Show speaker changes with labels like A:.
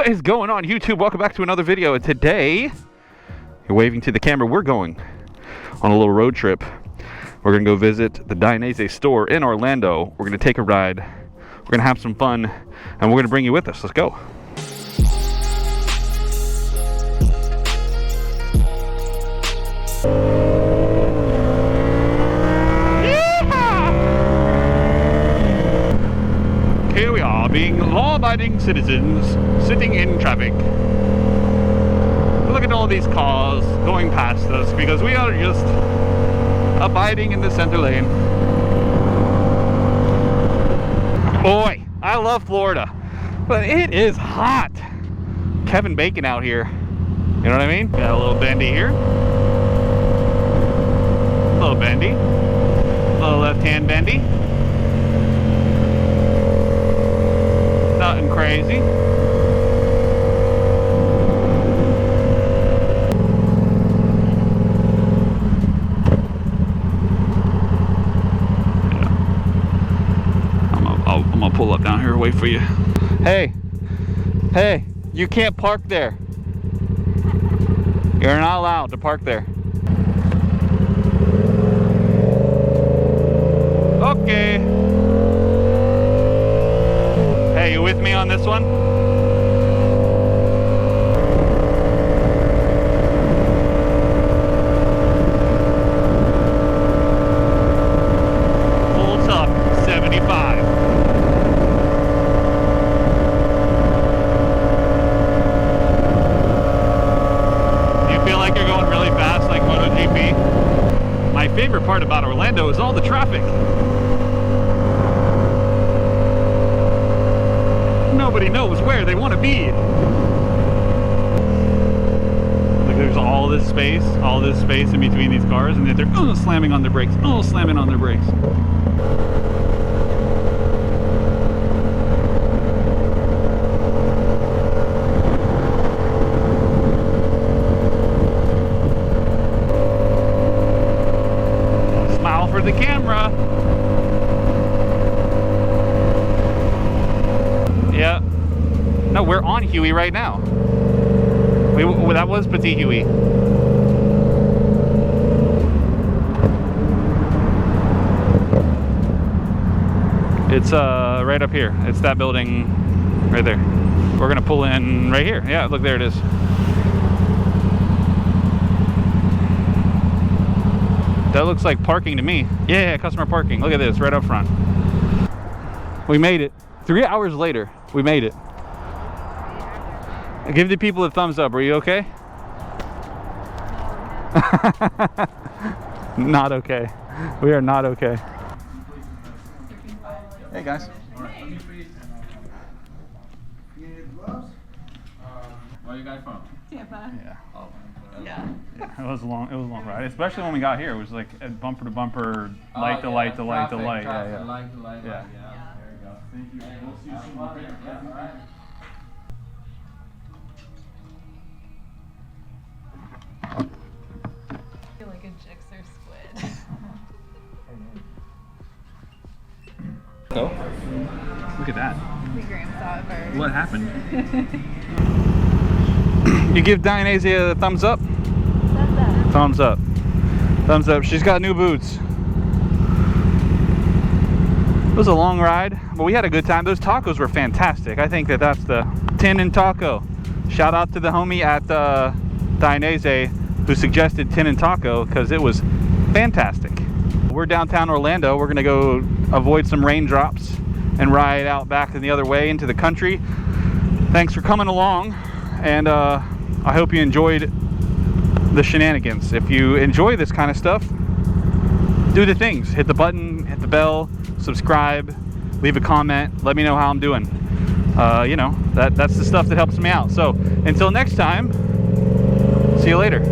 A: What is going on, YouTube? Welcome back to another video. And today, you're waving to the camera, we're going on a little road trip. We're gonna go visit the Dainese store in Orlando. We're gonna take a ride, we're gonna have some fun, and we're gonna bring you with us. Let's go. Here we are, being law-abiding citizens, sitting in traffic. Look at all these cars going past us because we are just abiding in the center lane. Boy, I love Florida, but it is hot. Kevin Bacon out here. You know what I mean? Got a little bendy here. A little bendy. A little left-hand bendy. Nothing crazy. Yeah. I'm gonna pull up down here, wait for you. Hey, you can't park there. You're not allowed to park there. Okay. Hey, you with me on this one? Full top, 75. Do you feel like you're going really fast like MotoGP? My favorite part about Orlando is all the traffic. Nobody knows where they want to be. Like there's all this space in between these cars, and they're slamming on their brakes, slamming on their brakes. Smile for the camera. Yeah. No, we're on Huey right now. That was Petit Huey. It's right up here. It's that building right there. We're gonna pull in right here. Yeah, look, there it is. That looks like parking to me. Yeah, customer parking. Look at this, right up front. We made it. 3 hours later, we made it. Give the people a thumbs up. Are you okay? Not okay. We are not okay. Hey guys.
B: Where are you guys from?
C: Tampa.
A: Yeah.
B: Oh,
C: Yeah.
A: It was a long ride, especially when we got here. It was like a bumper to bumper, light to light to light to light. Yeah.
B: Light to light.
A: Yeah.
B: There you go.
A: Thank you. We'll see you soon.
B: Yeah, all right.
C: I feel like a jigsaw squid.
A: Oh, look at that.
C: The grandpa bird.
A: What happened? You give Dainese a thumbs up? Thumbs up. Thumbs up. She's got new boots. It was a long ride, but we had a good time. Those tacos were fantastic. I think that's the tin and taco. Shout out to the homie at Dainese who suggested tin and taco because it was fantastic. We're downtown Orlando. We're gonna go avoid some raindrops and ride out back in the other way into the country. Thanks for coming along, and I hope you enjoyed the shenanigans. If you enjoy this kind of stuff, do the things. Hit the button, hit the bell, subscribe, leave a comment, let me know how I'm doing. You know, that's the stuff that helps me out. So until next time, see you later.